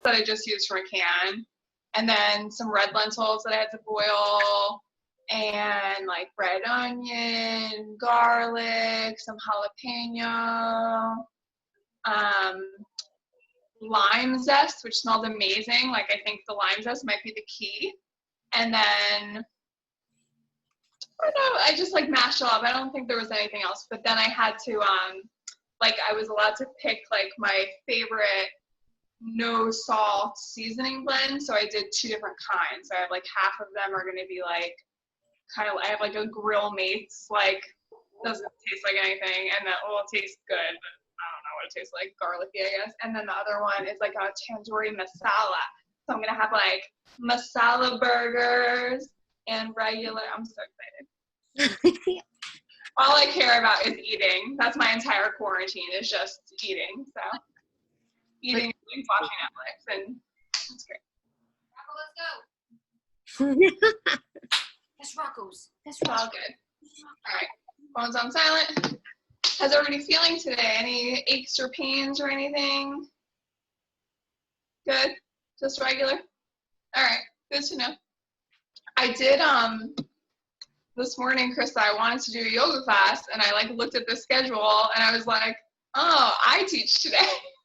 that I just used from a can, and then some red lentils that I had to boil, and like red onion, garlic, some jalapeno, lime zest, which smelled amazing. Like, I think the lime zest might be the key. And then, I don't know, I just like mashed it up. I don't think there was anything else. But then I had to, like, I was allowed to pick like my favorite no salt seasoning blend. So I did 2 different kinds. So I have like half of them are going to be like, kind of, I have like a Grill Mates, like, doesn't taste like anything. And that, well, it tastes good, but I don't know what it tastes like, garlicky, I guess. And then the other one is like a tandoori masala. So I'm going to have like masala burgers and regular, I'm so excited. All I care about is eating. That's my entire quarantine, is just eating. So eating and watching Netflix, and that's great. Rocco, let's go. That's Rocco's. That's Rocco's. All good. All right. Phone's on silent. How's everybody feeling today? Any aches or pains or anything? Good? Just regular? All right. Good to know. I did, this morning, Krista, I wanted to do a yoga class, and I like looked at the schedule, and I was like, oh, I teach today.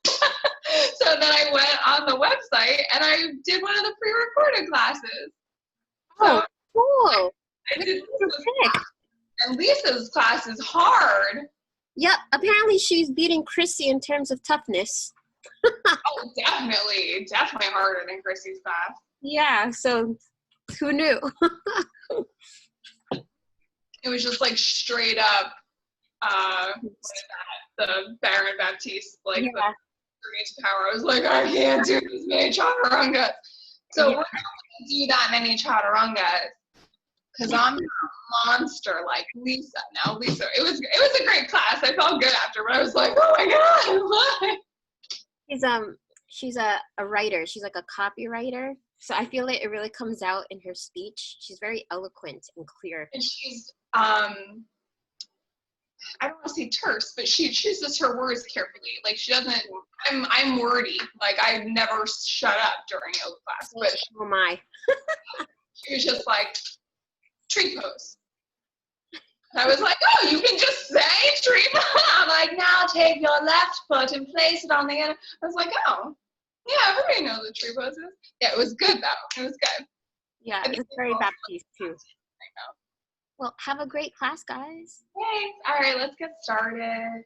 So then I went on the website, and I did one of the pre-recorded classes. So cool. I did Lisa's class, and Lisa's class is hard. Yep, apparently she's beating Chrissy in terms of toughness. Oh, definitely harder than Chrissy's class. Yeah, so who knew? It was just like straight up, the Baron Baptiste, like the journey to power. I was like, I can't do this many chaturangas. So we're not going to do that many chaturangas, because I'm not a monster like Lisa. Now, Lisa, it was a great class. I felt good after, but I was like, oh my God, what? She's a writer. She's like a copywriter. So I feel like it really comes out in her speech. She's very eloquent and clear. And she's, I don't want to say terse, but she chooses her words carefully. Like, she doesn't, I'm wordy. Like, I never shut up during yoga class. But oh my. She was just like, tree pose. I was like, oh, you can just say tree pose. I'm like, now take your left foot and place it on the other. I was like, oh, yeah, everybody knows what tree pose is. Yeah, it was good, though. It was good. Yeah, it was very Baptiste, too. Well, have a great class, guys. Thanks. All right, let's get started.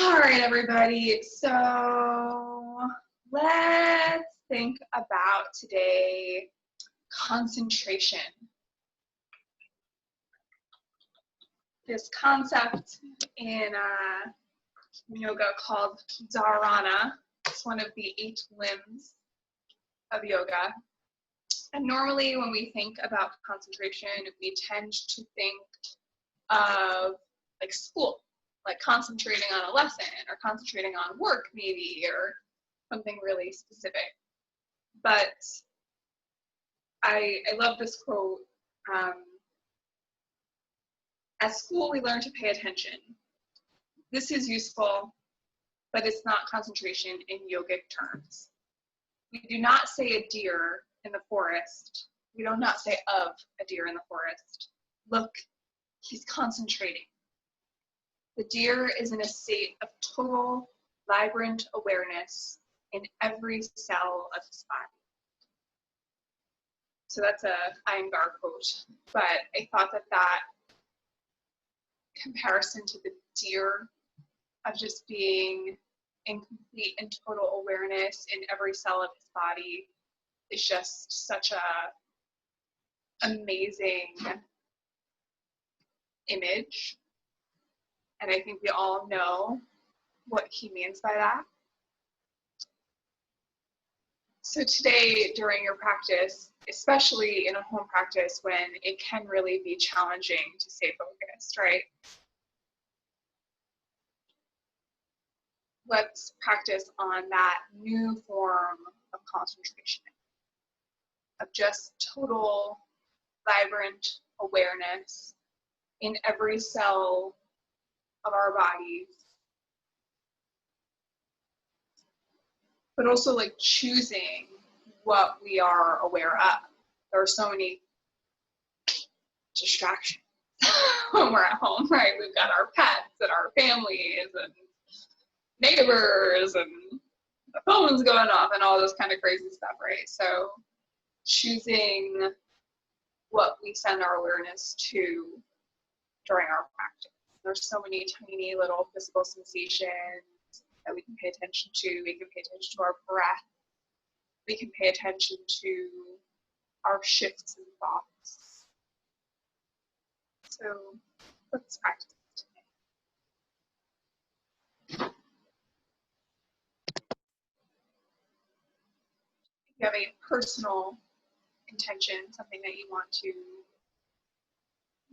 All right, everybody. So let's think about today concentration. This concept in yoga called dharana. It's one of the 8 limbs of yoga. And normally when we think about concentration, we tend to think of like school, like concentrating on a lesson or concentrating on work maybe, or something really specific. But I love this quote. At school, we learn to pay attention. This is useful, but it's not concentration in yogic terms. We do not say a deer in the forest. We do not say of a deer in the forest. Look, he's concentrating. The deer is in a state of total, vibrant awareness in every cell of his body. So that's a Iyengar quote, but I thought that comparison to the deer of just being in complete and total awareness in every cell of his body is just such a amazing image. And I think we all know what he means by that. So today during your practice, especially in a home practice when it can really be challenging to stay focused, right? Let's practice on that new form of concentration, of just total, vibrant awareness in every cell of our bodies. but also like choosing what we are aware of. There are so many distractions when we're at home, right? We've got our pets and our families and neighbors and the phone's going off and all this kind of crazy stuff, right? So choosing what we send our awareness to during our practice. There's so many tiny little physical sensations that we can pay attention to. We can pay attention to our breath. We can pay attention to our shifts in thoughts. So let's practice today. If you have a personal intention, something that you want to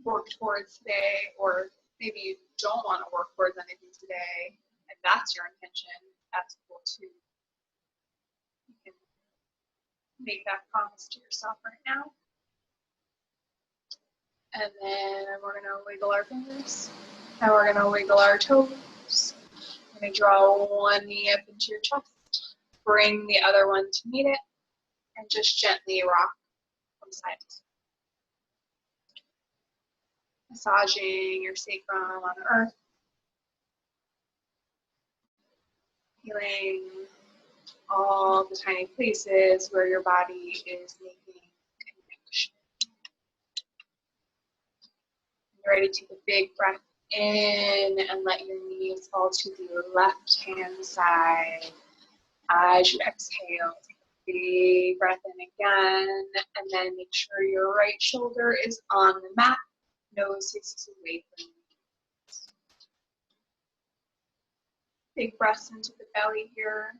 work towards today, or maybe you don't want to work towards anything today, and that's your intention, that's cool too. You can make that promise to yourself right now. And then we're going to wiggle our fingers, and we're going to wiggle our toes. I'm going to draw one knee up into your chest, bring the other one to meet it, and just gently rock from side to side. Massaging your sacrum on the earth, feeling all the tiny places where your body is making connection. You're ready to take a big breath in and let your knees fall to the left hand side. As you exhale, take a big breath in again, and then make sure your right shoulder is on the mat, nose faces away from you. Big breaths into the belly here.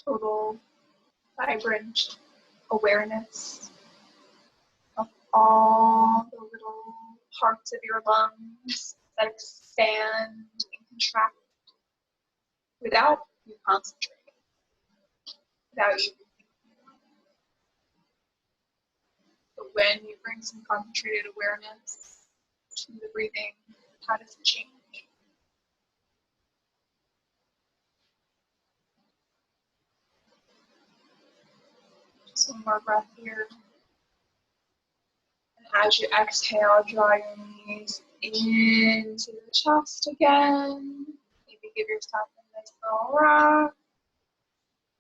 Total vibrant awareness of all the little parts of your lungs that expand and contract without you concentrating, without you. But when you bring some concentrated awareness to the breathing, how does it change? Just one more breath here. And as you exhale, draw your knees into the chest again. Maybe give yourself a nice little rock.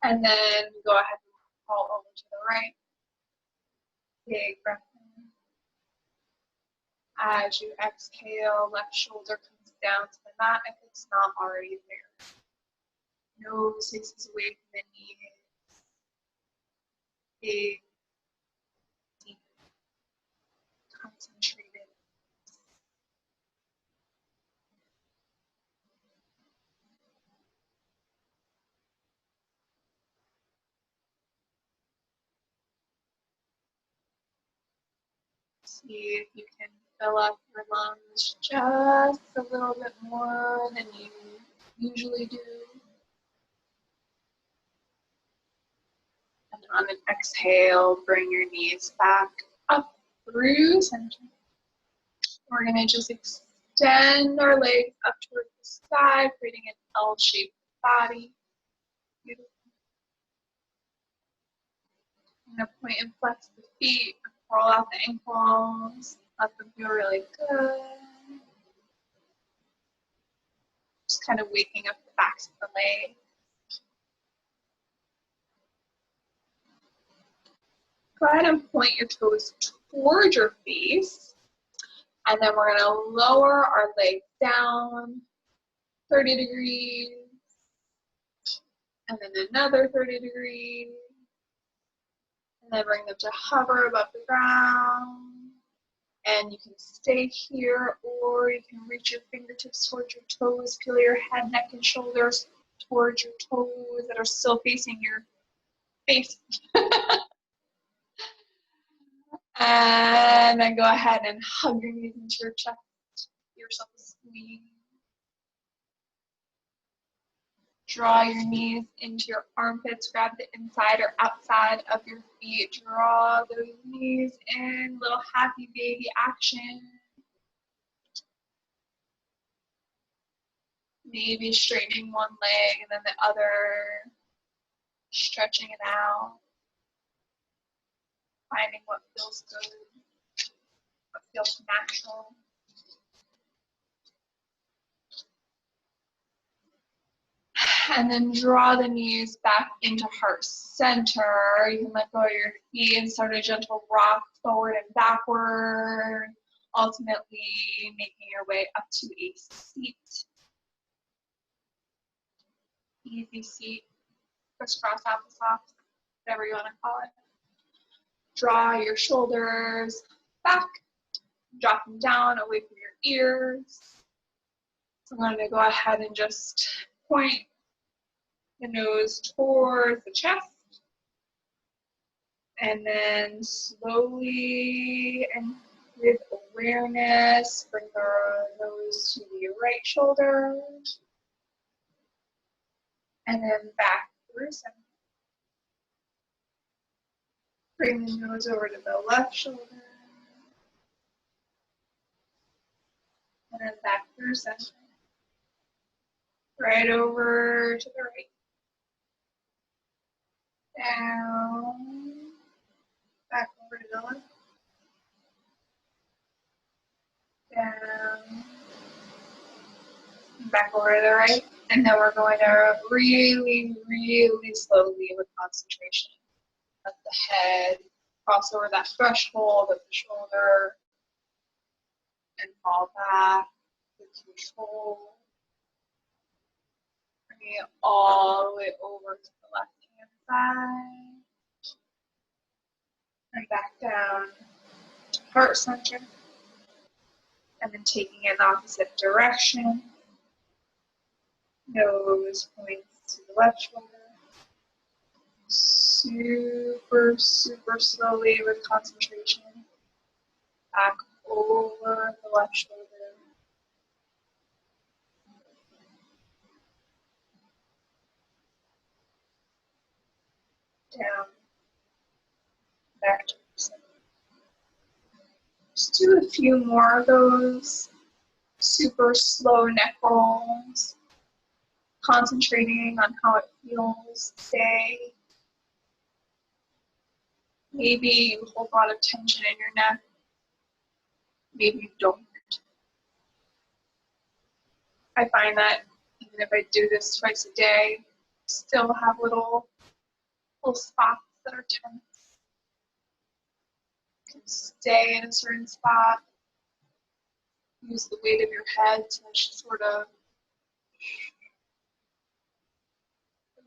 And then go ahead and fall over to the right. Big breath in. As you exhale, left shoulder comes down to the mat if it's not already there. Nose faces away from the knees. Big, deep, concentrated. See if you can fill up your lungs just a little bit more than you usually do. And on an exhale, bring your knees back up through center. We're going to just extend our legs up towards the sky, creating an L-shaped body. Beautiful. I'm going to point and flex the feet, roll out the ankles, let them feel really good. Just kind of waking up the backs of the legs. Go ahead and point your toes towards your face. And then we're going to lower our legs down 30 degrees. And then another 30 degrees. And then bring them to hover above the ground. And you can stay here, or you can reach your fingertips towards your toes, peel your head, neck, and shoulders towards your toes that are still facing your face. And then go ahead and hug your knees into your chest. Give yourself a squeeze. Draw your knees into your armpits. Grab the inside or outside of your feet. Draw those knees in. Little happy baby action. Maybe straightening one leg and then the other, stretching it out, finding what feels good, what feels natural. And then draw the knees back into heart center. You can let go of your feet and start a gentle rock forward and backward, ultimately making your way up to a seat. Easy seat, crisscross applesauce, whatever you want to call it. Draw your shoulders back, drop them down away from your ears. So I'm going to go ahead and just point the nose towards the chest. And then slowly and with awareness, bring the nose to the right shoulder. And then back through center. Bring the nose over to the left shoulder. And then back through center. Right over to the right. Down. Back over to the left. Down. Back over to the right. And then we're going to really, really slowly with concentration. Let the head cross over that threshold of the shoulder and fall back with control. Bring it all the way over to the left hand side. And back down to heart center. And then taking it in the opposite direction. Nose points to the left shoulder. Super, super slowly with concentration. Back over the left shoulder. Down. Back to the center. Just do a few more of those super slow neck rolls. Concentrating on how it feels today. Maybe you hold a lot of tension in your neck. Maybe you don't. I find that even if I do this twice a day, I still have little spots that are tense. You can stay in a certain spot. Use the weight of your head to just sort of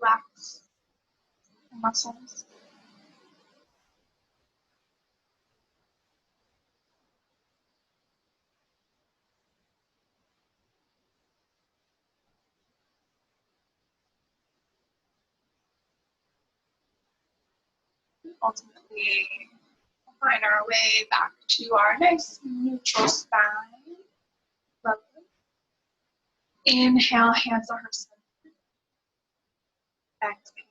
relax the muscles. Ultimately, we'll find our way back to our nice neutral spine. Lovely. Inhale, hands to heart center. Exhale.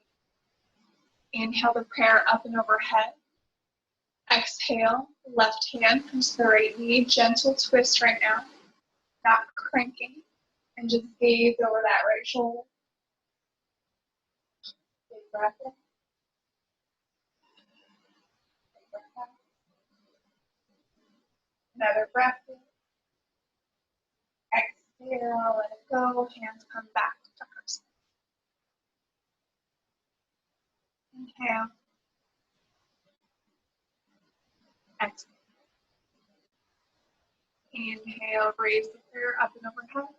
Inhale the prayer up and overhead. Exhale, left hand comes to the right knee. Gentle twist right now. Not cranking. And just gaze over that right shoulder. Big breath in. Big breath out. Another breath in. Exhale, let it go. Hands come back to heart center. Inhale. Exhale. Inhale, raise the prayer up and overhead.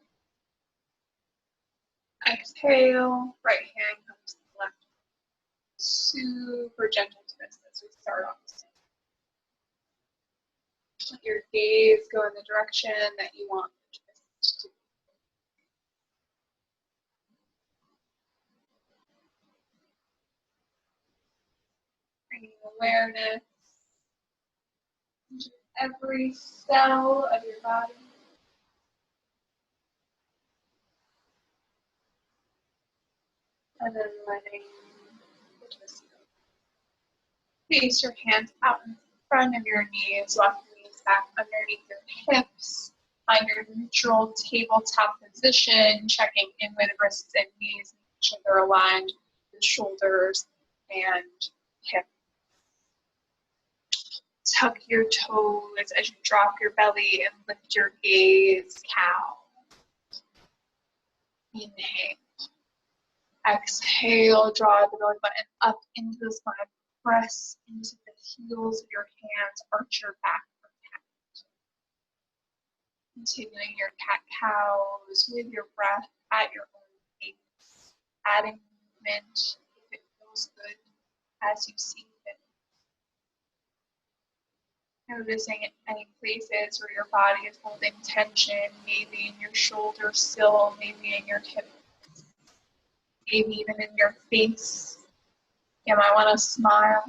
Exhale, right hand comes to the left. Super gentle twist as we start off. Let your gaze go in the direction that you want the twist to be. Bringing awareness into every cell of your body. And then letting the twist go. Place your hands out in front of your knees, walk the knees back underneath your hips. Find your neutral tabletop position, checking in with wrists and knees, making sure they're aligned with shoulders and hips. Tuck your toes as you drop your belly and lift your gaze, cow. Inhale. Exhale, draw the belly button up into the spine. Press into the heels of your hands, arch your back for cat. Continuing your cat-cows with your breath at your own pace. Adding movement if it feels good as you see fit. Noticing any places where your body is holding tension, maybe in your shoulder still, maybe in your hip, maybe even in your face. You might want to smile.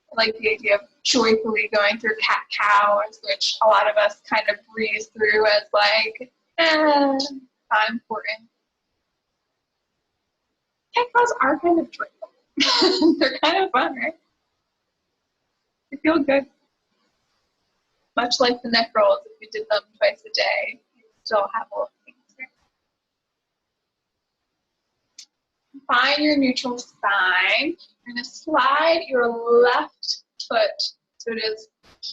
I like the idea of joyfully going through cat-cow, which a lot of us kind of breeze through as like, not important. Cat-cows are kind of joyful. They're kind of fun, right? They feel good. Much like the neck rolls, if you did them twice a day, you still have all the things there. Find your neutral spine. You're going to slide your left foot, so it is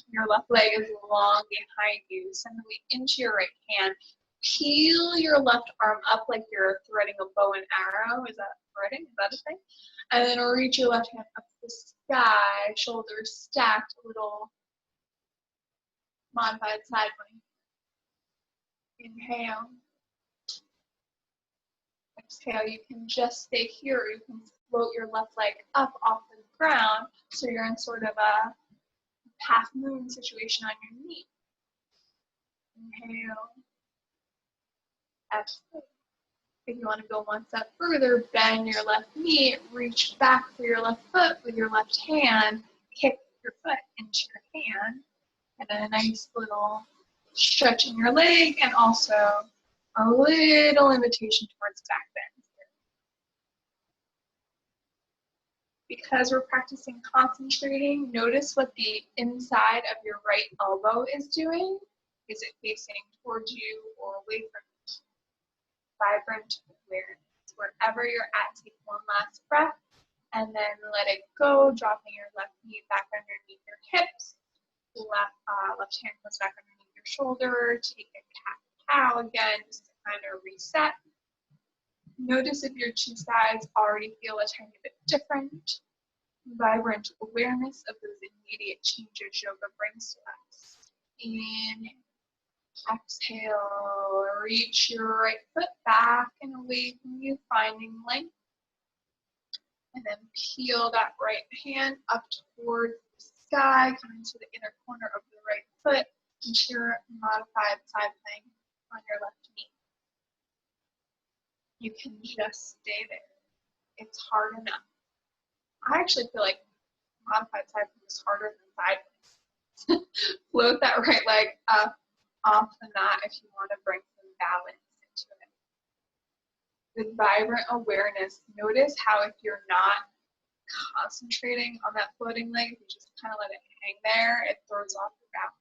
your left leg is long behind you. Send the weight into your right hand. Peel your left arm up like you're threading a bow and arrow. Is that threading? Is that a thing? And then reach your left hand up to the sky, shoulders stacked, a little modified side plank. Inhale. Exhale. You can just stay here. You can float your left leg up off the ground, so you're in sort of a half moon situation on your knee. Inhale. Exhale. If you want to go one step further, bend your left knee, reach back for your left foot with your left hand, kick your foot into your hand, and then a nice little stretch in your leg, and also a little invitation towards back bend. Because we're practicing concentrating, notice what the inside of your right elbow is doing. Is it facing towards you or away from you? Vibrant awareness. Wherever you're at, take one last breath, and then let it go, dropping your left knee back underneath your hips. Left hand goes back underneath your shoulder. Take a cat-cow again, just to kind of reset. Notice if your two sides already feel a tiny bit different. Vibrant awareness of those immediate changes yoga brings to us. Inhale. Exhale. Reach your right foot back and away from you, finding length. And then peel that right hand up towards the sky, coming to the inner corner of the right foot, into your modified side plank on your left knee. You can just stay there. It's hard enough. I actually feel like modified side plank is harder than side plank. Float that right leg up off the mat if you want to bring some balance into it. With vibrant awareness, notice how if you're not concentrating on that floating leg, if you just kind of let it hang there, it throws off your balance.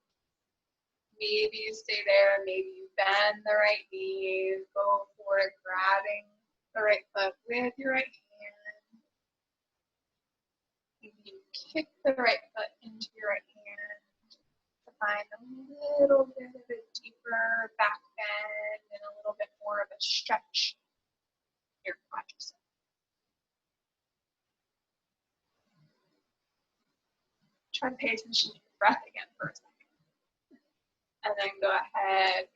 Maybe you stay there, maybe you bend the right knee, go for it, grabbing the right foot with your right hand. Maybe you kick the right foot into your right hand to find a little bit of a deeper back bend and a little bit more of a stretch in your quadriceps. Try to pay attention to your breath again for a second. And then go ahead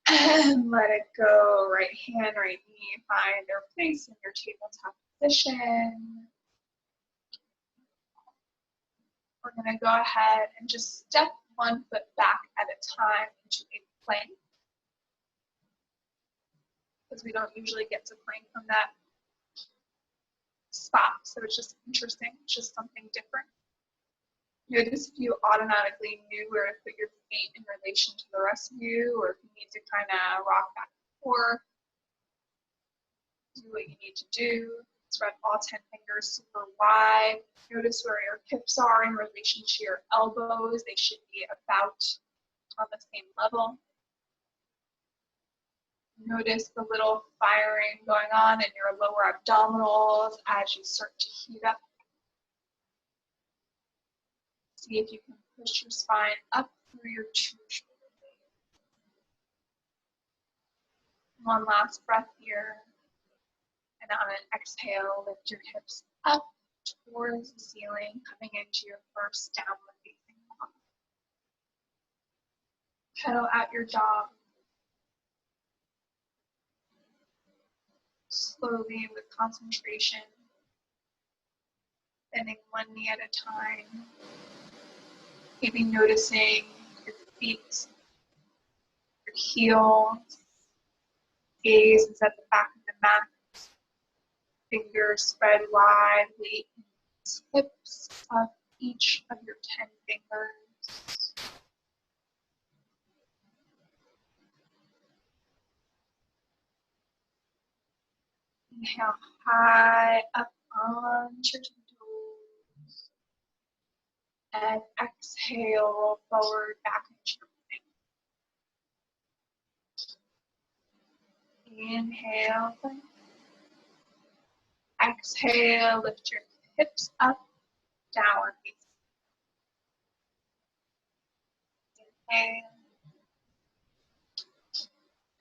and let it go. Right hand, right knee, find their place in your tabletop position. We're going to go ahead and just step one foot back at a time into a plank, because we don't usually get to plank from that spot. So it's just interesting, it's just something different. Notice if you automatically knew where to put your feet in relation to the rest of you, or if you need to kind of rock back and forth. Do what you need to do. Spread all 10 fingers super wide. Notice where your hips are in relation to your elbows. They should be about on the same level. Notice the little firing going on in your lower abdominals as you start to heat up. See if you can push your spine up through your two shoulder blades. One last breath here. And on an exhale, lift your hips up towards the ceiling, coming into your first downward facing dog. Pedal out your dog. Slowly with concentration, bending one knee at a time. Maybe noticing your feet, your heels, gaze is at the back of the mat, fingers spread wide, weight in the tips of each of your 10 fingers. Inhale high up onto your toes. And exhale, roll forward back into your plank. Inhale, plank. Exhale, lift your hips up, downward facing. Inhale.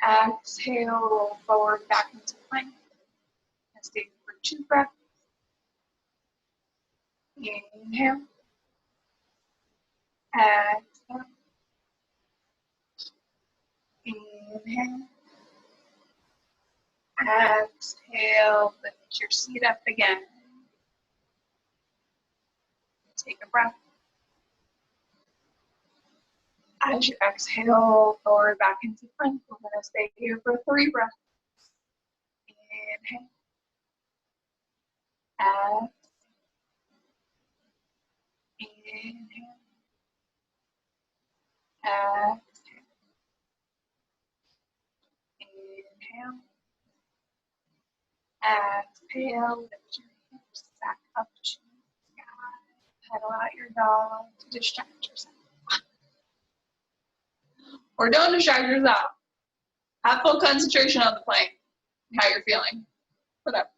Exhale, roll forward back into plank. And stay for 2 breaths. Inhale. Exhale. Inhale. Exhale, lift your seat up again. Take a breath. As you exhale, forward back into plank, we're going to stay here for 3 breaths. Inhale. Exhale. Inhale. Exhale. Inhale. Exhale. Lift your hips back up to the sky. Pedal out your dog to distract yourself. Or don't distract yourself. Have full concentration on the plank and how you're feeling. Whatever.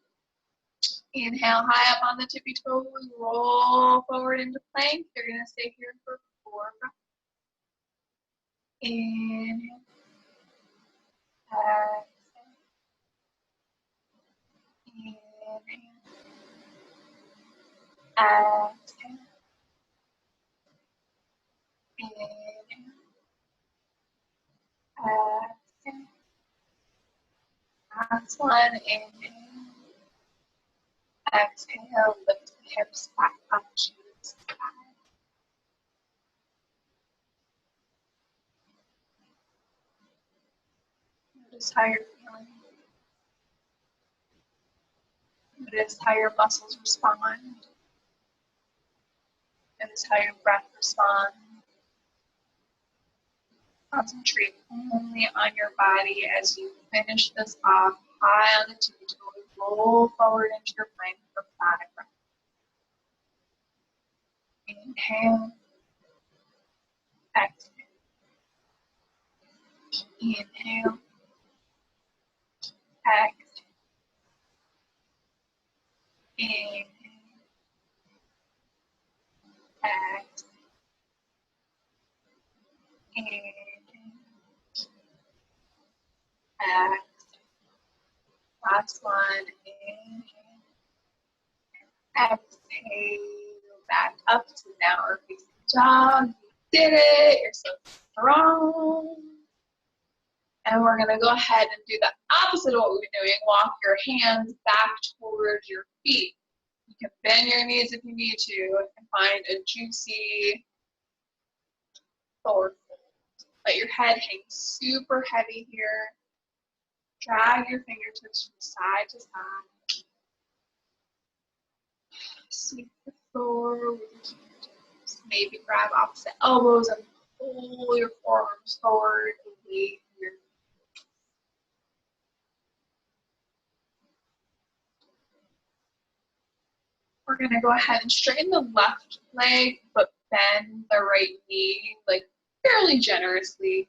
Inhale high up on the tippy toes. Roll forward into plank. You're going to stay here for 4 breaths. Inhale. Exhale. Inhale. Exhale. Inhale. Exhale. Last one. Inhale. Exhale. Lift the hips back up to the sky. Notice how you're feeling. Notice how your muscles respond. Notice how your breath responds. Concentrate only on your body as you finish this off high on the tippy toes. Roll forward into your plank for 5 breaths. Inhale. Exhale. Inhale. Exhale. Inhale. Exhale. Inhale. Exhale. Last one. Inhale. Exhale. Back up to downward facing dog. You did it. You're so strong. And we're going to go ahead and do the opposite of what we've been doing. Walk your hands back towards your feet. You can bend your knees if you need to and find a juicy forward fold. Let your head hang super heavy here. Drag your fingertips from side to side. Sweep the floor with your fingertips. Maybe grab opposite elbows and pull your forearms forward away from your feet. We're going to go ahead and straighten the left leg, but bend the right knee, like fairly generously.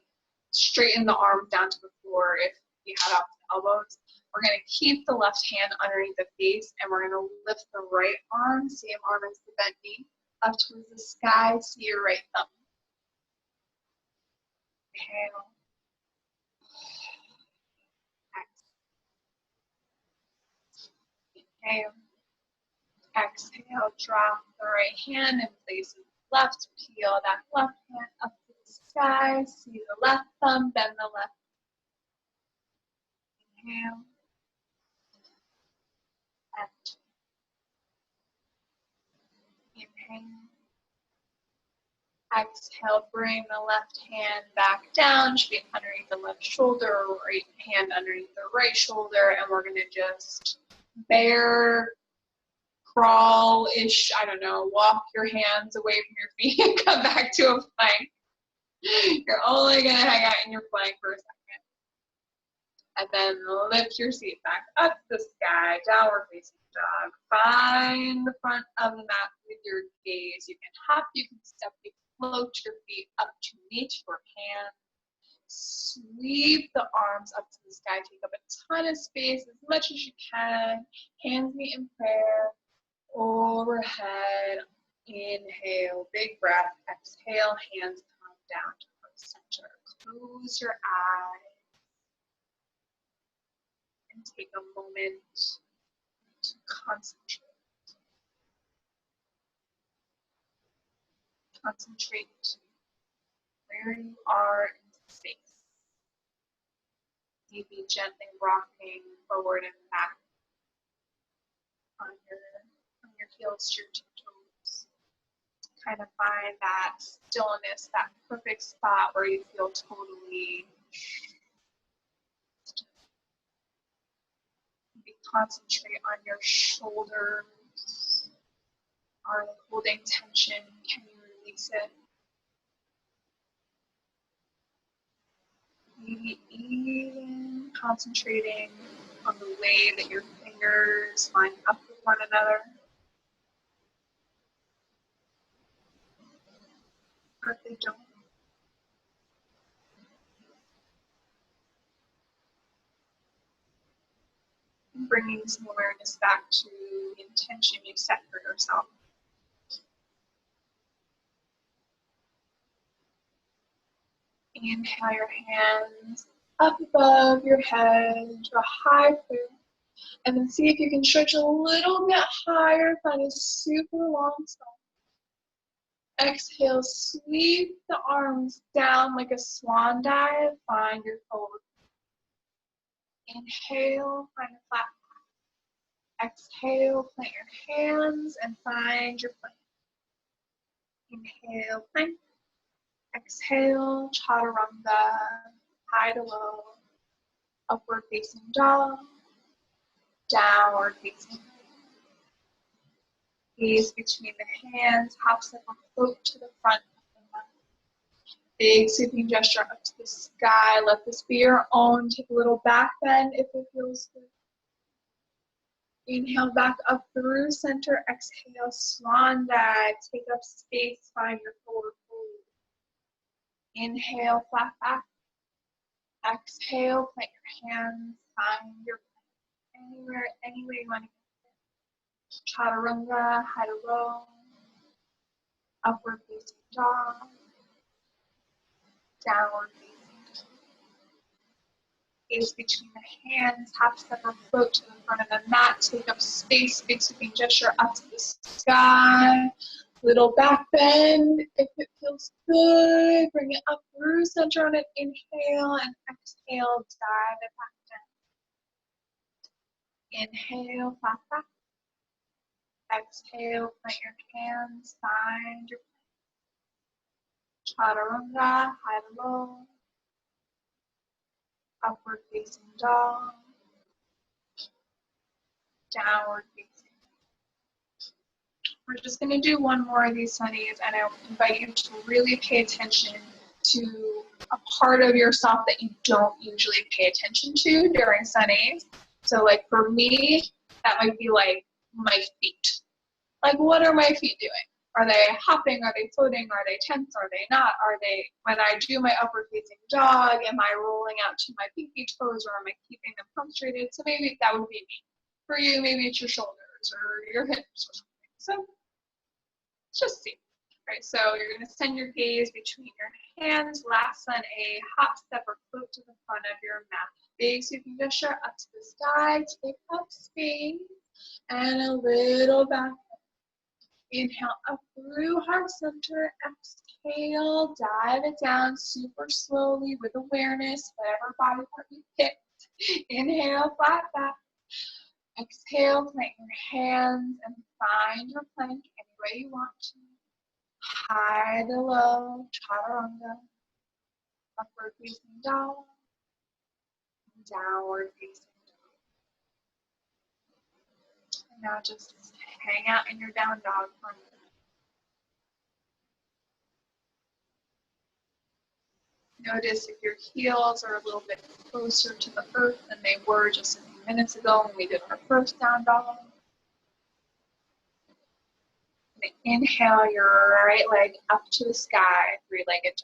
Straighten the arms down to the floor if you have out the elbows. We're going to keep the left hand underneath the face, and we're going to lift the right arm, same arm as the bent knee, up towards the sky. See your right thumb. Inhale. Inhale. Exhale. Drop the right hand in place of the left. Peel that left hand up to the sky. See the left thumb. Bend the left. Inhale. And inhale. Exhale, bring the left hand back down, should be underneath the left shoulder, right hand underneath the right shoulder, and we're gonna just bear crawl-ish, I don't know, walk your hands away from your feet and come back to a plank. You're only gonna hang out in your plank for a second. And then lift your seat back up to the sky, downward facing dog. Find the front of the mat with your gaze. You can hop, you can step, you can float your feet up to meet your hand. Sweep the arms up to the sky. Take up a ton of space, as much as you can. Hands meet in prayer. Overhead. Inhale, big breath. Exhale, hands come down to heart center. Close your eyes. And take a moment to concentrate. Concentrate where you are in space. Maybe gently rocking forward and back on your heels to your toes. Kind of find that stillness, that perfect spot where you feel totally still. Maybe concentrate on your shoulders. Are they holding tension? Can you release it? Maybe even concentrating on the way that your fingers line up with one another. Or if they don't. And bringing some awareness back to the intention you set for yourself. Inhale your hands up above your head to a high prayer. And then see if you can stretch a little bit higher, find a super long spine. Exhale, sweep the arms down like a swan dive, find your fold. Inhale, find a flat back. Exhale, plant your hands and find your plank. Inhale, plank. Exhale, chaturanga, high to low, upward facing dog, downward facing dog. Gaze between the hands, hop, step, or float to the front of the mat. Big sweeping gesture up to the sky. Let this be your own. Take a little back bend if it feels good. Inhale back up through center. Exhale, swan dive. Take up space, find your forward fold. Inhale, flat back. Exhale, plant your hands, find your plank. Anywhere, any way you want to get there. Chaturanga, high to low. Upward facing dog. Downward facing dog. Gaze between the hands, half step or float to the front of the mat. Take up space, big sweeping gesture up to the sky. Little back bend if it feels good. Bring it up through center on an inhale and exhale, dive it back down. Inhale, flat back. Exhale, plant your hands, find your chaturanga, high to low. Upward facing dog. Downward facing. We're just going to do one more of these sunnies, and I invite you to really pay attention to a part of yourself that you don't usually pay attention to during sunnies. So like for me, that might be like my feet. Like what are my feet doing? Are they hopping? Are they floating? Are they tense? Are they not? Are they, when I do my upward facing dog, am I rolling out to my pinky toes, or am I keeping them punctuated? So maybe that would be me. For you, maybe it's your shoulders or your hips or something. So let's just see. All right, so you're going to send your gaze between your hands, last on a hop, step, or float to the front of your mat. Big sweeping gesture up to the sky, take up space, and a little back. Inhale up through heart center, exhale, dive it down super slowly with awareness, whatever body part you picked. Inhale, flat back. Exhale, plant your hands and find your plank any way you want to. High to low, chaturanga, upward facing dog, downward facing dog. And now just hang out in your down dog for a minute. Notice if your heels are a little bit closer to the earth than they were just a few minutes ago when we did our first down dog. And inhale your right leg up to the sky, three-legged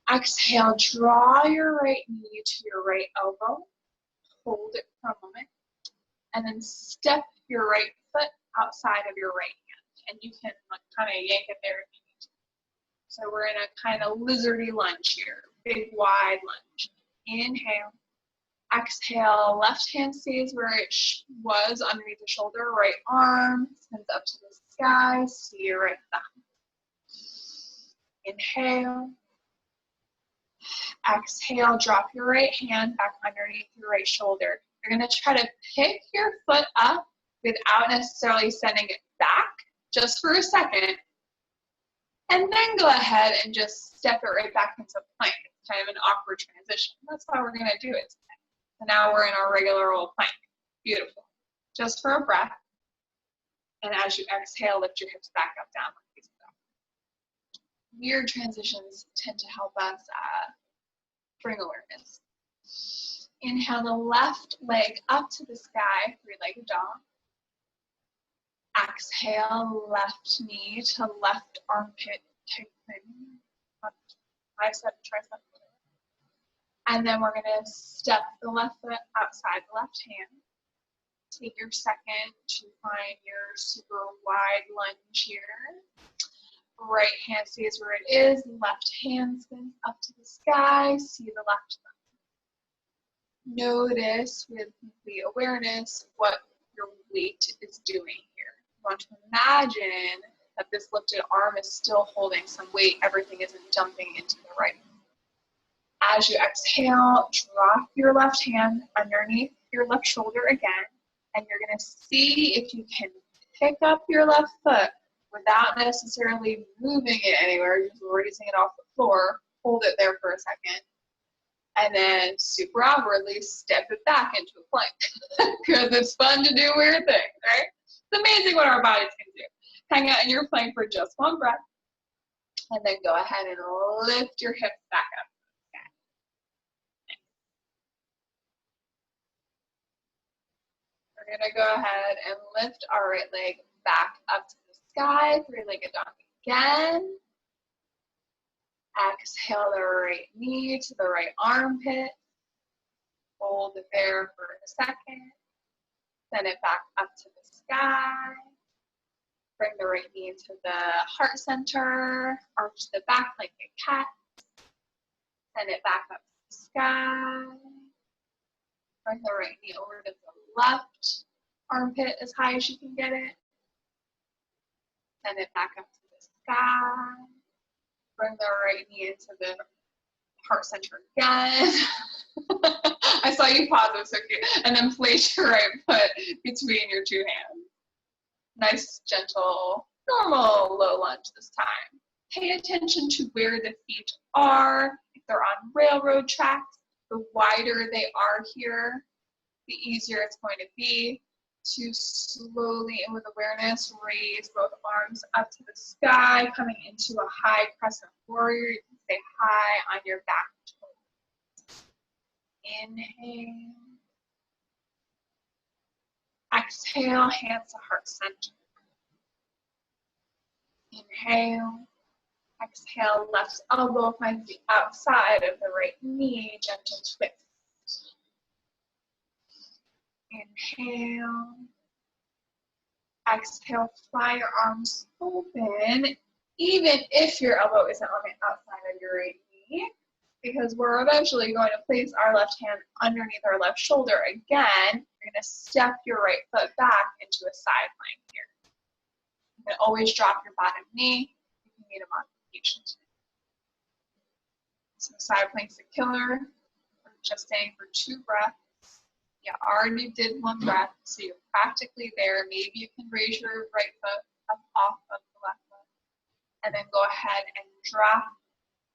dog. Exhale, draw your right knee to your right elbow. Hold it for a moment. And then step your right foot outside of your right hand. And you can kind of yank it there if you need to. So we're in a kind of lizardy lunge here, big wide lunge. Inhale. Exhale, left hand stays where it was underneath the shoulder, right arm sends up to the sky, see your right thumb. Inhale. Exhale, drop your right hand back underneath your right shoulder. You're going to try to pick your foot up without necessarily sending it back, just for a second. And then go ahead and just step it right back into plank. It's kind of an awkward transition. That's how we're going to do it today. So now we're in our regular old plank. Beautiful. Just for a breath. And as you exhale, lift your hips back up, down. Weird transitions tend to help us bring awareness. Inhale the left leg up to the sky, three-legged dog. Exhale, left knee to left armpit, tightening, bicep, tricep. And then we're going to step the left foot outside the left hand. Take your second to find your super wide lunge here. Right hand stays where it is, left hand spins up to the sky, see the left thumb. Notice with the awareness what your weight is doing here. You want to imagine that this lifted arm is still holding some weight, everything isn't dumping into the right. As you exhale, drop your left hand underneath your left shoulder again, and you're going to see if you can pick up your left foot without necessarily moving it anywhere, just raising it off the floor. Hold it there for a second. And then super outwardly step it back into a plank. Because it's fun to do weird things, right? It's amazing what our bodies can do. Hang out in your plank for just one breath. And then go ahead and lift your hips back up. We're going to go ahead and lift our right leg back up to the sky, three-legged dog again. Exhale the right knee to the right armpit. Hold it there for a second. Send it back up to the sky. Bring the right knee to the heart center. Arch the back like a cat. Send it back up to the sky. Bring the right knee over to the left armpit as high as you can get it. Send it back up to the sky. Bring the right knee into the heart center again. I saw you pause, it was so cute. And then place your right foot between your two hands. Nice, gentle, normal low lunge this time. Pay attention to where the feet are. If they're on railroad tracks, the wider they are here, the easier it's going to be to slowly and with awareness raise both arms up to the sky, coming into a high crescent warrior. You can stay high on your back toes. Inhale. Exhale, hands to heart center. Inhale. Exhale, left elbow finds the outside of the right knee, gentle twist. Inhale. Exhale, fly your arms open, even if your elbow isn't on the outside of your right knee, because we're eventually going to place our left hand underneath our left shoulder again. You're going to step your right foot back into a side plank here. You can always drop your bottom knee if you need a modification today. So side plank's a killer. We're just staying for 2 breaths. You already did 1 breath, so you're practically there. Maybe you can raise your right foot up off of the left foot. And then go ahead and drop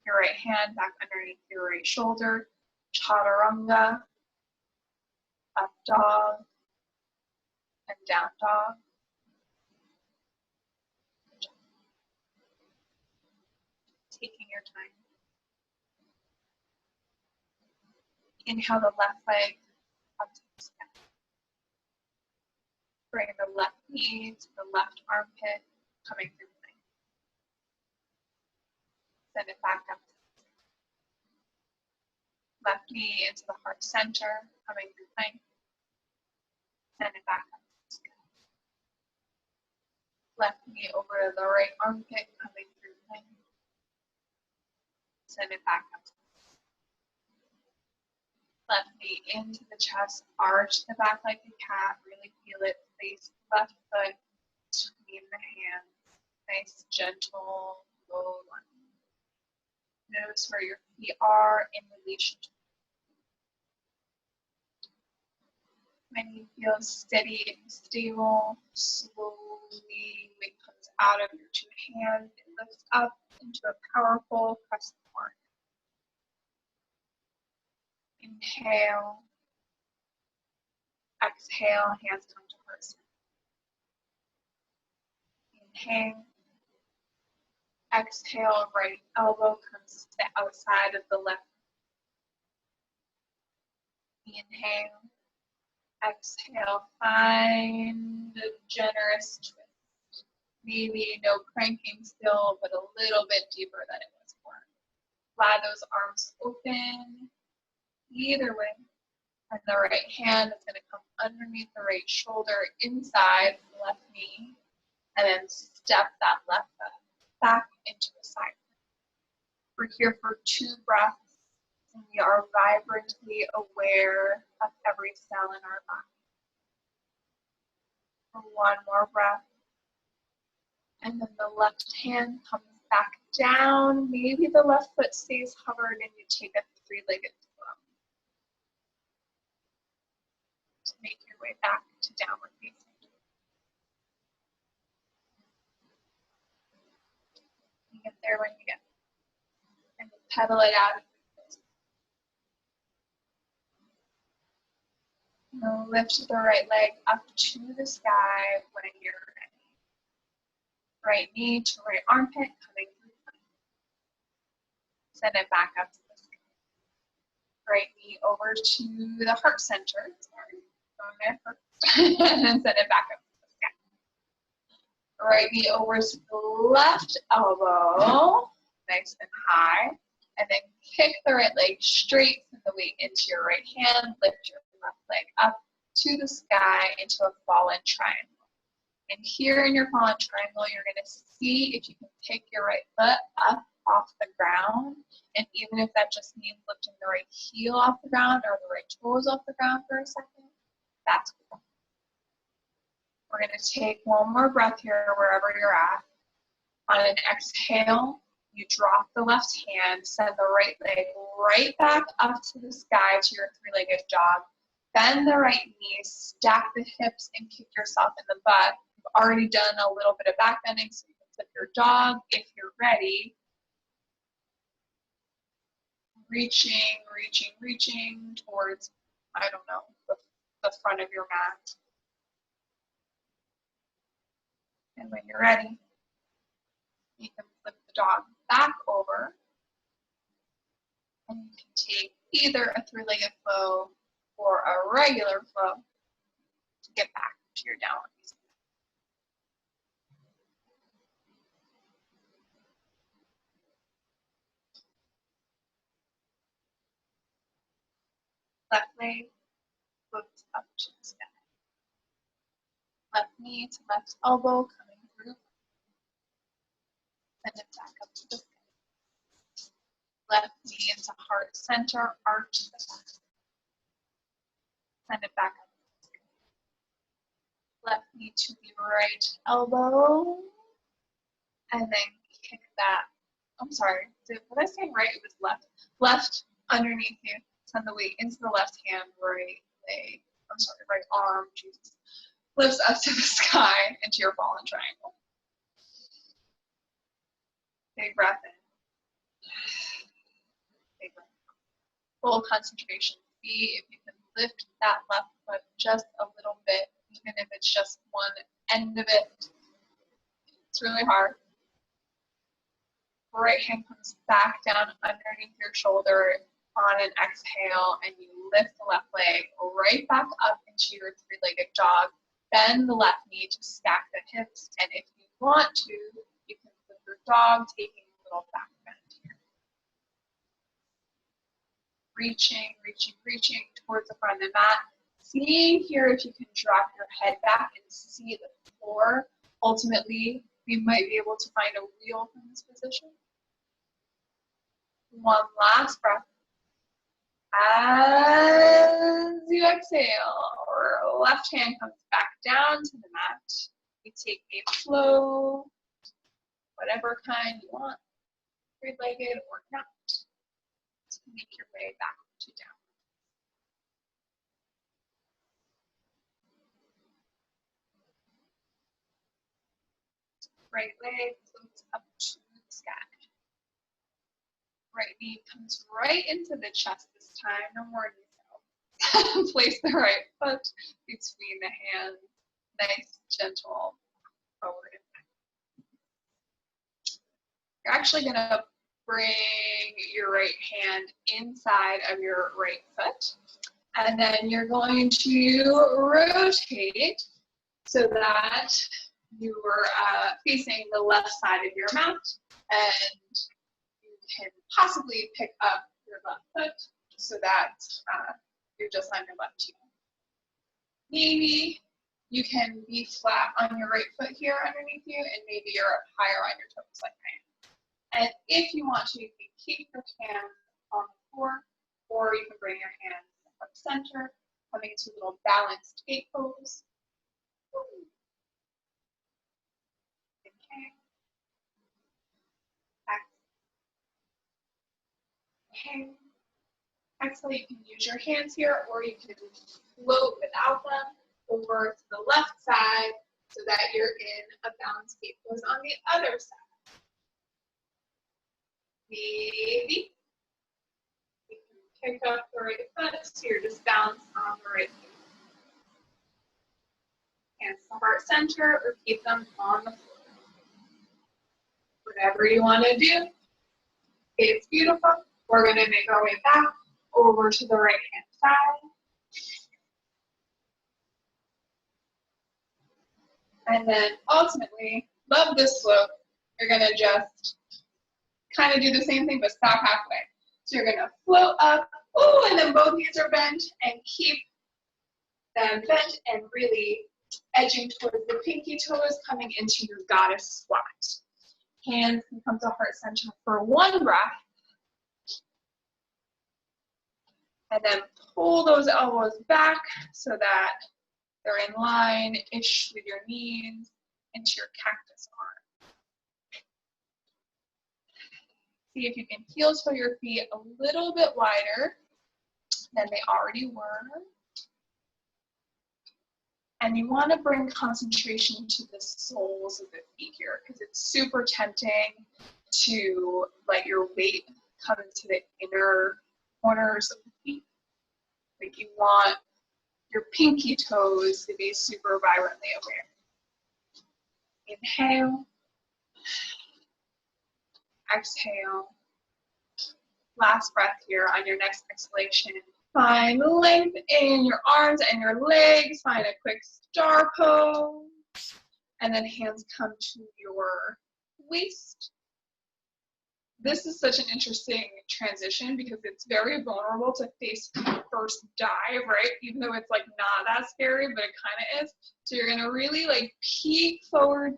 your right hand back underneath your right shoulder. Chaturanga, up dog, and down dog. Taking your time. Inhale the left leg up to the sky. Bring the left knee to the left armpit, coming through the plank. Send it back up to the sky. Left knee into the heart center, coming through plank. Send it back up to the sky. Left knee over the right armpit, coming through plank. Send it back up to the sky. Left knee into the chest, arch the back like a cat, really feel it. Place left foot between the hands. Nice, gentle, low line. Notice where your feet are in relation to. When you feel steady and stable, slowly it comes out of your 2 hands and lifts up into a powerful crescent moon. Inhale. Exhale, hands come to heart center. Inhale. Exhale, right elbow comes to the outside of the left. Inhale. Exhale, find a generous twist. Maybe no cranking still, but a little bit deeper than it was before. Fly those arms open, either way. And the right hand is going to come underneath the right shoulder, inside the left knee, and then step that left foot back into a side. We're here for 2 breaths, and we are vibrantly aware of every cell in our body. For 1 more breath. And then the left hand comes back down. Maybe the left foot stays hovered and you take a 3-legged flow. To make your way back to downward facing. You get there when you get there. And you pedal it out. Now lift the right leg up to the sky when you're ready. Right knee to right armpit coming through the plank. Send it back up to the sky. Right knee over to the heart center. Sorry, going there first. And then send it back up to the sky. Right knee over to the left elbow, nice and high. And then kick the right leg straight, send the weight into your right hand, lift your left leg up to the sky into a fallen triangle. And here in your fallen triangle, you're going to see if you can pick your right foot up off the ground. And even if that just means lifting the right heel off the ground or the right toes off the ground for a second, that's cool. We're going to take 1 more breath here wherever you're at. On an exhale, you drop the left hand, send the right leg right back up to the sky to your 3-legged dog. Bend the right knee, stack the hips, and kick yourself in the butt. You've already done a little bit of back bending, so you can flip your dog if you're ready. Reaching, reaching, reaching towards, I don't know, the front of your mat. And when you're ready, you can flip the dog back over. And you can take either a 3-legged flow or a regular flow to get back to your downward facing. Left leg floats up to the sky. Left knee to left elbow coming through. Send it back up to the sky. Left knee into heart center, arch the back. Send it back up. Left knee to the right elbow. And then kick that. I'm sorry. Did I say right? It was left. Left underneath you. Send the weight into the left hand, right leg. I'm sorry, right arm. Jesus. Lifts up to the sky into your fallen triangle. Big breath in. Big breath out. Full concentration. See if you can lift that left foot just a little bit, even if it's just one end of it. It's really hard. Right hand comes back down underneath your shoulder on an exhale, and you lift the left leg right back up into your three-legged jog. Bend the left knee to stack the hips, and if you want to, you can flip your dog, taking a little back bend here. Reaching, reaching, reaching towards the front of the mat. Seeing here if you can drop your head back and see the floor. Ultimately, we might be able to find a wheel from this position. One last breath. As you exhale, left hand comes back down to the mat. You take a flow, whatever kind you want, three-legged or not, to make your way back to down. Right leg floats up to the sky. Right knee comes right into the chest this time. No more knees. Place the right foot between the hands. Nice, gentle forward and back. You're actually going to bring your right hand inside of your right foot. And then you're going to rotate so that you're facing the left side of your mat, and you can possibly pick up your left foot so that you're just on your left heel. Maybe you can be flat on your right foot here underneath you, and maybe you're up higher on your toes like I am. And if you want to, you can keep your hands on the floor, or you can bring your hands up center, coming into a little balanced gate pose. Okay. Exhale. Exhale, you can use your hands here, or you can float without them over to the left side so that you're in a balanced gate pose on the other side. Maybe you can pick up the right foot so you're just balanced on the right foot. Hands to heart center, or keep them on the floor. Whatever you want to do. Okay, it's beautiful. We're going to make our way back over to the right hand side. And then ultimately, love this slope. You're going to just kind of do the same thing, but stop halfway. So you're going to float up, ooh, and then both knees are bent, and keep them bent and really edging towards the pinky toes, coming into your goddess squat. Hands can come to heart center for one breath. And then pull those elbows back so that they're in line-ish with your knees into your cactus arm. See if you can heel toe your feet a little bit wider than they already were. And you want to bring concentration to the soles of the feet here, because it's super tempting to let your weight come into the inner corners of the feet. Like you want your pinky toes to be super vibrantly aware. Inhale. Exhale. Last breath here on your next exhalation. Find length in your arms and your legs. Find a quick star pose. And then hands come to your waist. this is such an interesting transition because it's very vulnerable to face first dive, right? Even though it's like not that scary, but it kind of is. So you're gonna really like peek forward,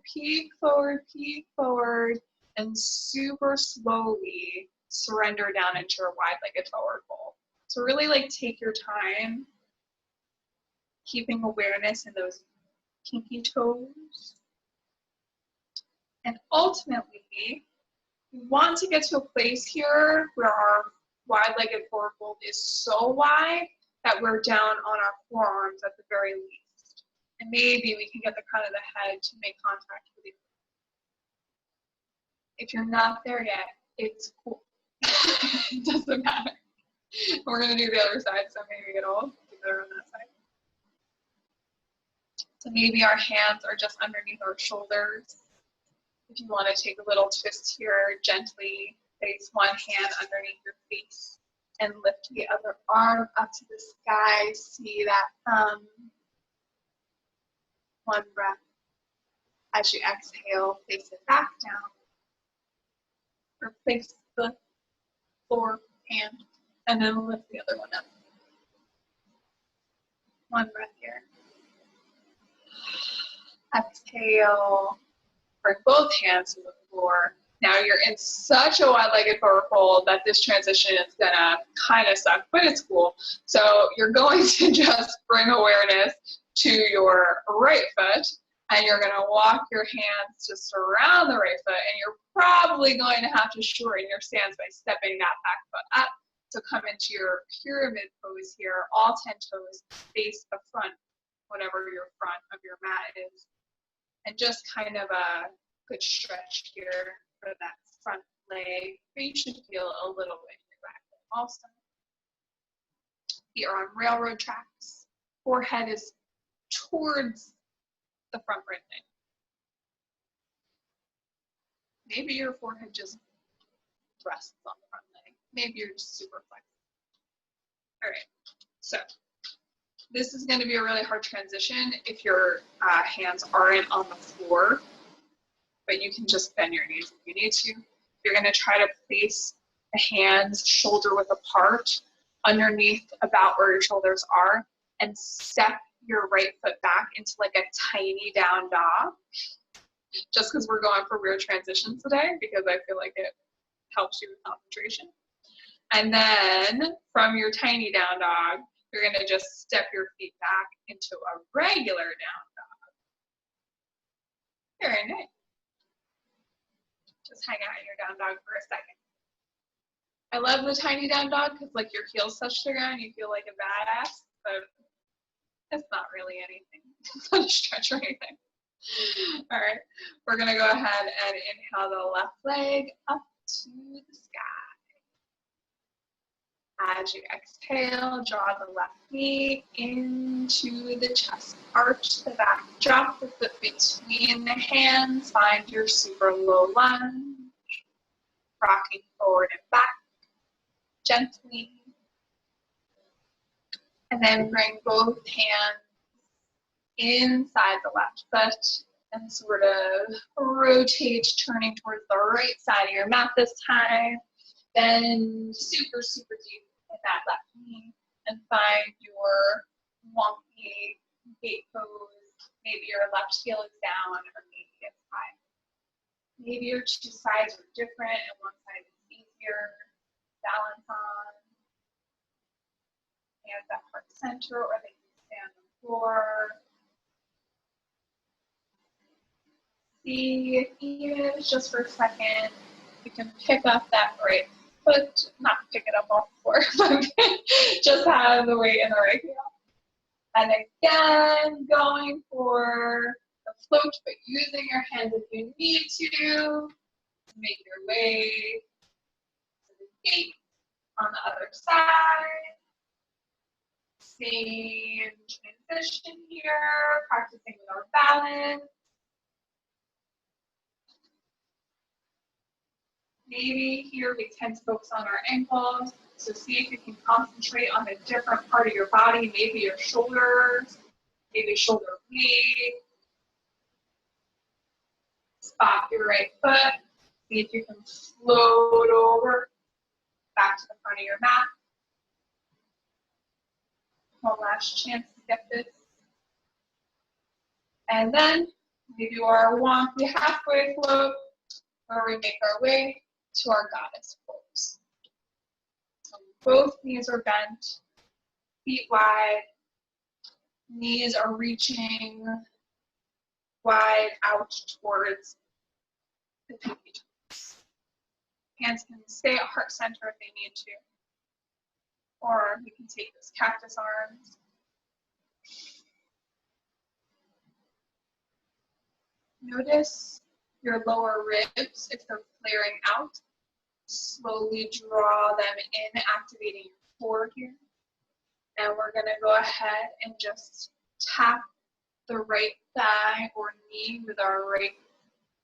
and super slowly surrender down into your wide-legged forward fold. So really like take your time, keeping awareness in those pinky toes. And ultimately, we want to get to a place here where our wide-legged forward fold is so wide that we're down on our forearms at the very least. And maybe we can get the crown of the head to make contact with the earth. If you're not there yet, it's cool. It doesn't matter. We're going to do the other side, so maybe it'll be better on that side. So maybe our hands are just underneath our shoulders. If you want to take a little twist here, gently place one hand underneath your face and lift the other arm up to the sky. See that thumb. One breath. As you exhale, place it back down. Or place the floor hand and then lift the other one up. One breath here. Exhale. Bring both hands to the floor. Now you're in such a wide-legged forward fold that this transition is gonna kind of suck, but it's cool. So you're going to just bring awareness to your right foot, and you're gonna walk your hands just around the right foot, and you're probably going to have to shorten your stance by stepping that back foot up. So come into your pyramid pose here, all 10 toes face the front, whatever your front of your mat is. And just kind of a good stretch here for that front leg. But you should feel a little bit in your back leg also. Feet are on railroad tracks. Forehead is towards the front right leg. Maybe your forehead just rests on the front leg. Maybe you're just super flexible. All right, so this is going to be a really hard transition if your hands aren't on the floor, but you can just bend your knees if you need to. You're going to try to place the hands shoulder width apart underneath about where your shoulders are and step your right foot back into like a tiny down dog, just because we're going for weird transitions today, because I feel like it helps you with concentration. And then from your tiny down dog, you're going to just step your feet back into a regular down dog. Very nice. Just hang out in your down dog for a second. I love the tiny down dog because like your heels touch the ground, you feel like a badass, but it's not really anything. It's not a stretch or anything. All right, we're going to go ahead and inhale the left leg up to the sky. As you exhale, draw the left knee into the chest. Arch the back, drop the foot between the hands, find your super low lunge. Rocking forward and back gently. And then bring both hands inside the left foot and sort of rotate, turning towards the right side of your mat this time. Bend super, super deep in that left knee and find your wonky gate pose. Maybe your left heel is down or maybe it's high. Maybe your two sides are different and one side is easier. Balance on. Hands at heart center or they can stay on the floor. See, even if it's just for a second, you can pick up that right foot, not pick it up off the floor, but just have the weight in the right heel. And again, going for the float, but using your hands if you need to make your way to the gate on the other side. Same transition here, practicing with our balance. Maybe here we tend to focus on our ankles, so see if you can concentrate on a different part of your body, maybe your shoulders, maybe shoulder blades. Spot your right foot, See if you can float over back to the front of your mat. One last chance to get this. And then we do our wonky halfway float, where we make our way to our goddess pose. So both knees are bent, feet wide, knees are reaching wide out towards the pinky toes. Hands can stay at heart center if they need to, or we can take those cactus arms. Notice your lower ribs if they're flaring out. Slowly draw them in, activating your core here. And we're going to go ahead and just tap the right thigh or knee with our right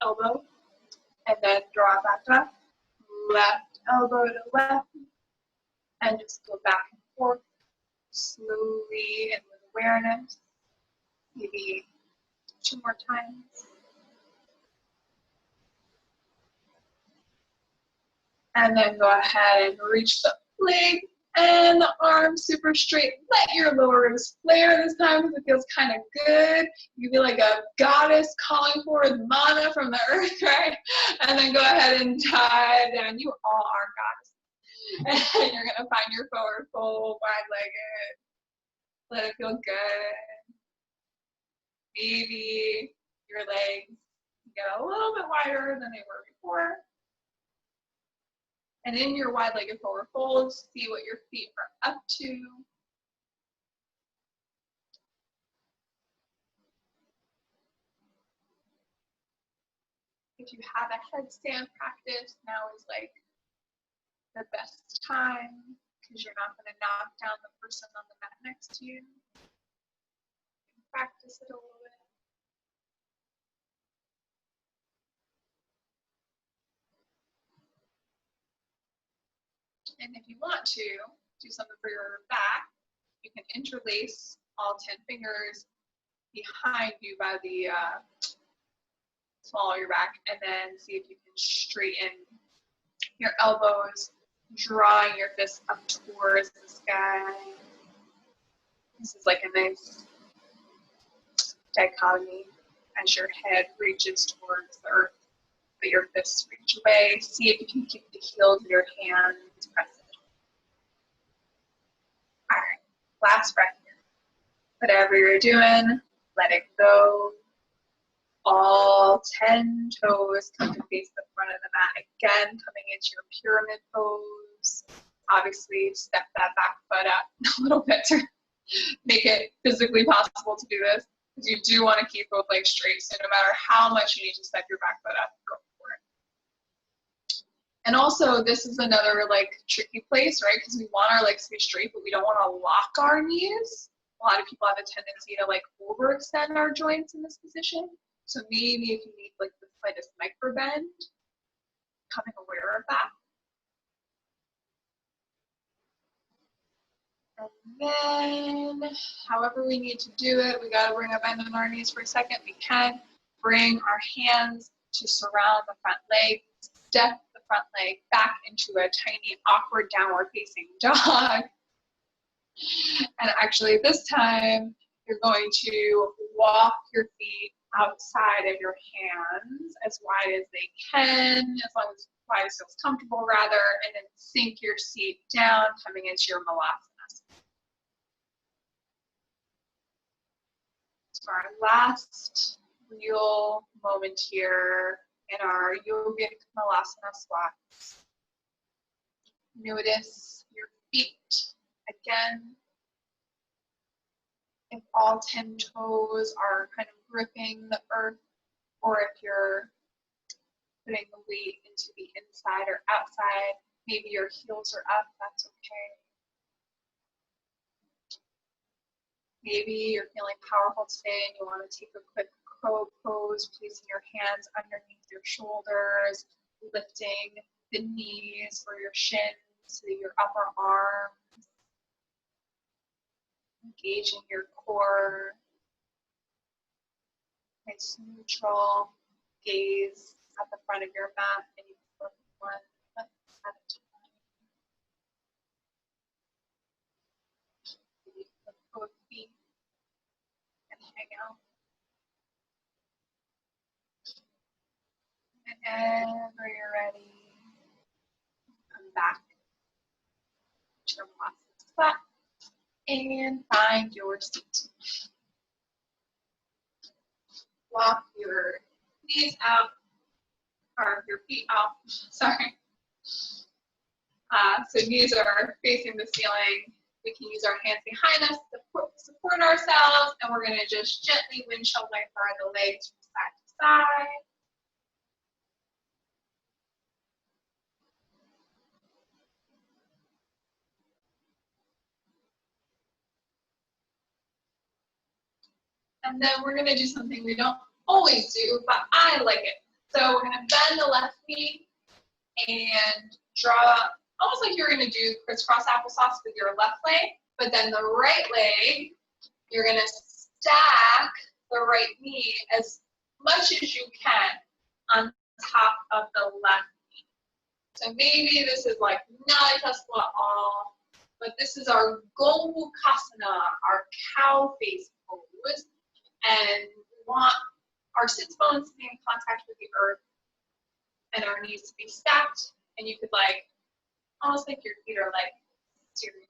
elbow, and then draw it back up. Left elbow to left, and just go back and forth slowly and with awareness. Maybe 2 more times. And then go ahead and reach the leg and the arms super straight. Let your lower ribs flare this time because it feels kind of good. You feel like a goddess calling forth mana from the earth, right? And then go ahead and dive down. You all are goddesses. And you're going to find your forward fold, wide-legged. Let it feel good. Maybe your legs get a little bit wider than they were before. And in your wide-legged forward fold, see what your feet are up to. If you have a headstand practice, now is like the best time because you're not going to knock down the person on the mat next to you. You can practice it a little bit. And if you want to do something for your back, you can interlace all 10 fingers behind you by the small of your back, and then see if you can straighten your elbows, drawing your fists up towards the sky. This is like a nice dichotomy as your head reaches towards the earth, but your fists reach away. See if you can keep the heels of your hands pressed. All right, last breath here. Whatever you're doing, let it go. All 10 toes come to face the front of the mat again, coming into your pyramid pose. Obviously, step that back foot up a little bit to make it physically possible to do this, because you do want to keep both legs straight. So no matter how much you need to step your back foot up, go for it. And also, this is another like tricky place, right? Because we want our legs to be straight, but we don't want to lock our knees. A lot of people have a tendency to like overextend our joints in this position. So maybe if you need like the slightest micro bend, becoming aware of that. And then, however we need to do it, we got to bring a bend in our knees for a second. We can bring our hands to surround the front leg, step the front leg back into a tiny awkward downward facing dog. And actually this time, you're going to walk your feet outside of your hands as wide as they can, as long as wide as feels comfortable rather, and then sink your seat down, coming into your malasana. So our last real moment here in our yogic malasana squats. Notice your feet again. If all 10 toes are kind of gripping the earth, or if you're putting the weight into the inside or outside, maybe your heels are up, that's okay. Maybe you're feeling powerful today and you want to take a quick crow pose, placing your hands underneath your shoulders, lifting the knees or your shins to your upper arms. Engaging your core, nice neutral gaze at the front of your mat, and you one at a time. Maybe let both feet and hang out. And whenever you're ready, come back to your relaxed spot and find your seat. Walk your knees out, or your feet out, sorry. So knees are facing the ceiling. We can use our hands behind us to support ourselves, and we're going to just gently windshield wiper the legs from side to side. And then we're going to do something we don't always do, but I like it. So we're going to bend the left knee and draw, almost like you're going to do crisscross applesauce with your left leg, but then the right leg, you're going to stack the right knee as much as you can on top of the left knee. So maybe this is like not adjustable at all, but this is our Gomukhasana, our cow face pose, and we want our sits bones to be in contact with the earth and our knees to be stacked, and you could like, almost like your feet are like steering,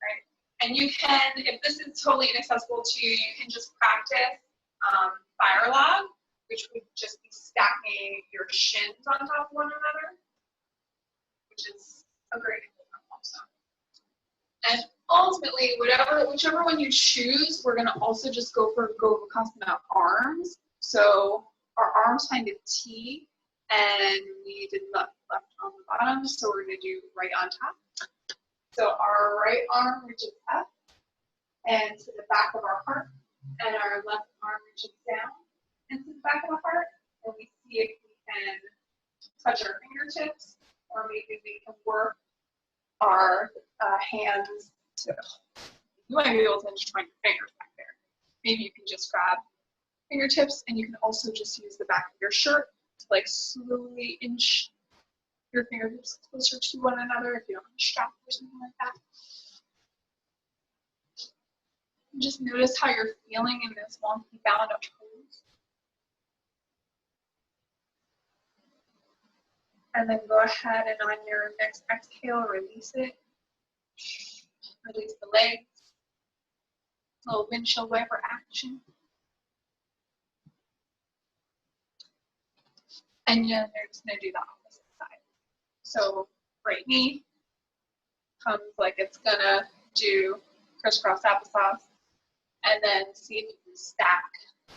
right? And you can, if this is totally inaccessible to you, you can just practice fire log, which would just be stacking your shins on top of one another, which is a great example also. And ultimately, whichever one you choose, we're gonna also just go for Gomukhasana arms. So our arms find a T, and we did left on the bottom, so we're gonna do right on top. So our right arm reaches up and to the back of our heart, and our left arm reaches down and to the back of the heart, and we see if we can touch our fingertips, or maybe we can work our hands to, you might be able to intertwine your fingers back there. Maybe you can just grab fingertips, and you can also just use the back of your shirt to like slowly inch your fingertips closer to one another if you don't have a strap or something like that. And just notice how you're feeling in this wonky bound of pose. And then go ahead and on your next exhale, release it. Release the legs. Little windshield wiper action. And then they're just going to do the opposite side. So right knee comes like it's going to do crisscross applesauce. And then see if you can stack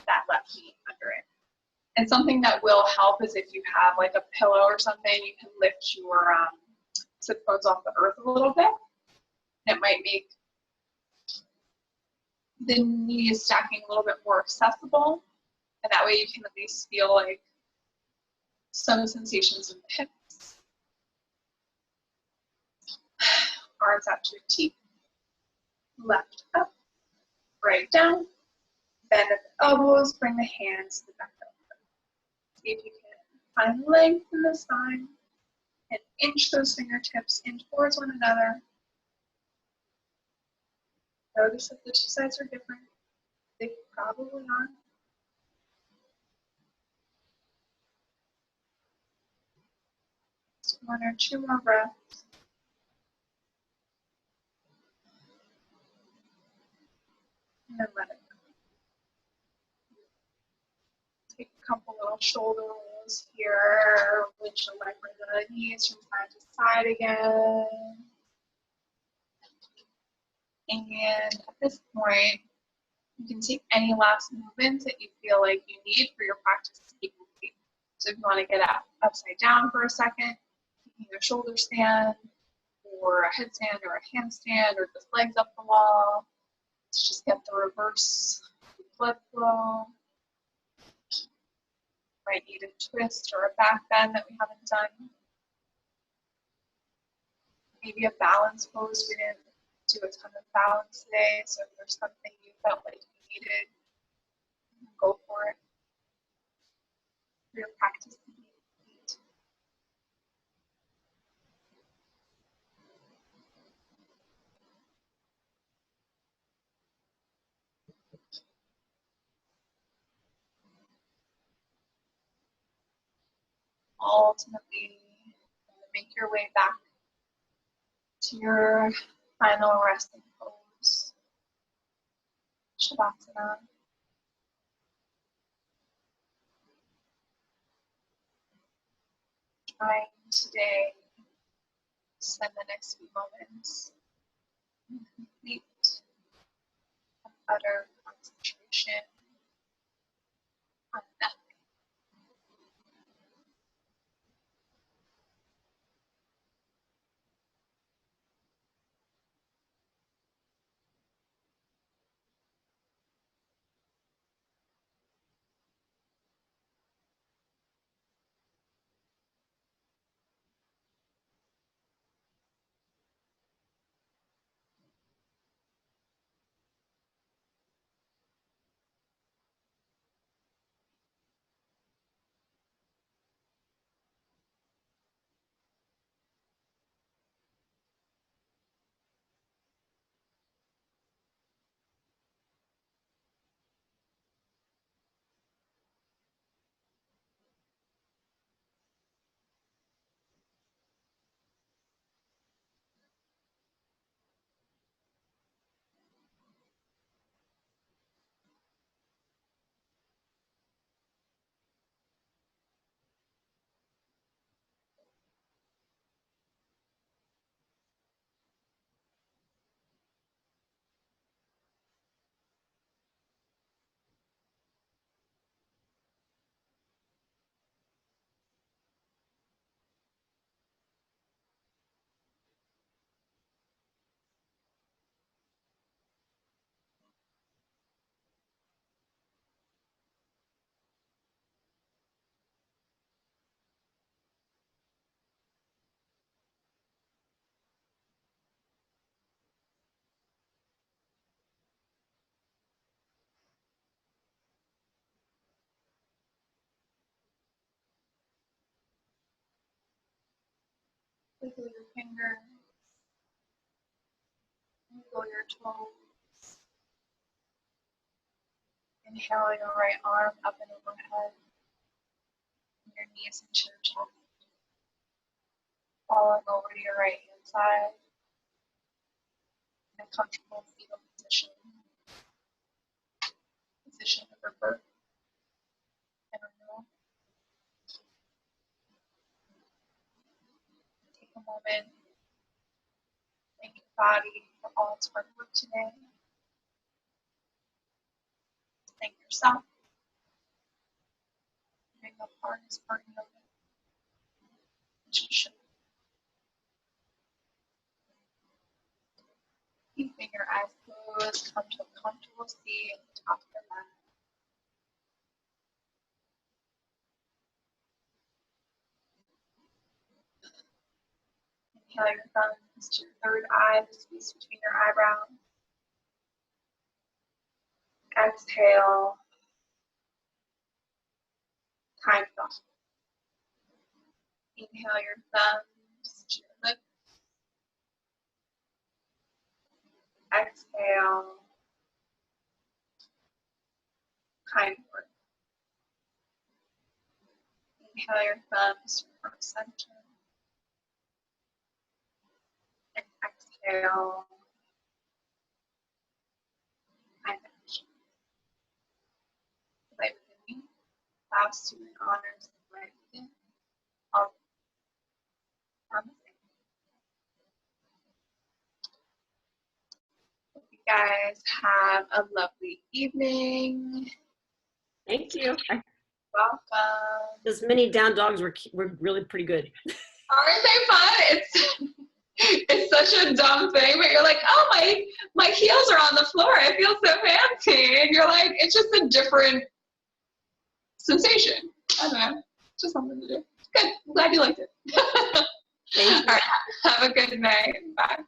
that left knee under it. And something that will help is if you have like a pillow or something, you can lift your sit bones off the earth a little bit. It might make the knee stacking a little bit more accessible. And that way you can at least feel like some sensations in the hips. Arms out to your T. Left up, right down. Bend at the elbows, bring the hands to the back of the head. See if you can find length in the spine and inch those fingertips in towards one another. Notice if the two sides are different. They probably are. Just 1 or 2 more breaths. And then let it go. Take a couple little shoulder rolls here. Windshield wiper the knees from side to side again. And at this point, you can take any last movements that you feel like you need for your practice to keep moving. So if you want to get up upside down for a second, taking a shoulder stand, or a headstand, or a handstand, or just legs up the wall. Let's just get the reverse blood flow. Might need a twist or a back bend that we haven't done. Maybe a balance pose. We didn't do a ton of balance today, so if there's something you felt like you needed, go for it. For your practice. ultimately make your way back to your final resting pose, Shavasana. Trying today to spend the next few moments in complete and utter concentration on nothing. Wiggle your fingers, wiggle your toes. Inhale your right arm up and overhead, and your knees into your chest. Falling over to your right hand side in a comfortable fetal position, position of your birth and renewal. Take a moment, thank your body for all its hard work today. Thank yourself for being the hardest part of it, which you should. Keeping your eyes closed, come to a comfortable seat at the top of your mat. Inhale your thumbs to your third eye, the space between your eyebrows. Exhale, kind thought. Inhale your thumbs to your lips. Exhale, kind word. Inhale your thumbs to your heart center. And exhale, kind action. Light within me, bows to and honors the light within. All on the same. Hope you guys have a lovely evening. Thank you. Welcome. Those mini down dogs were really pretty good. Aren't they fun? It's such a dumb thing, but you're like, oh, my heels are on the floor. I feel so fancy. And you're like, it's just a different sensation. I don't know. It's just something to do. Good. I'm glad you liked it. Thank you. All right. Have a good night. Bye.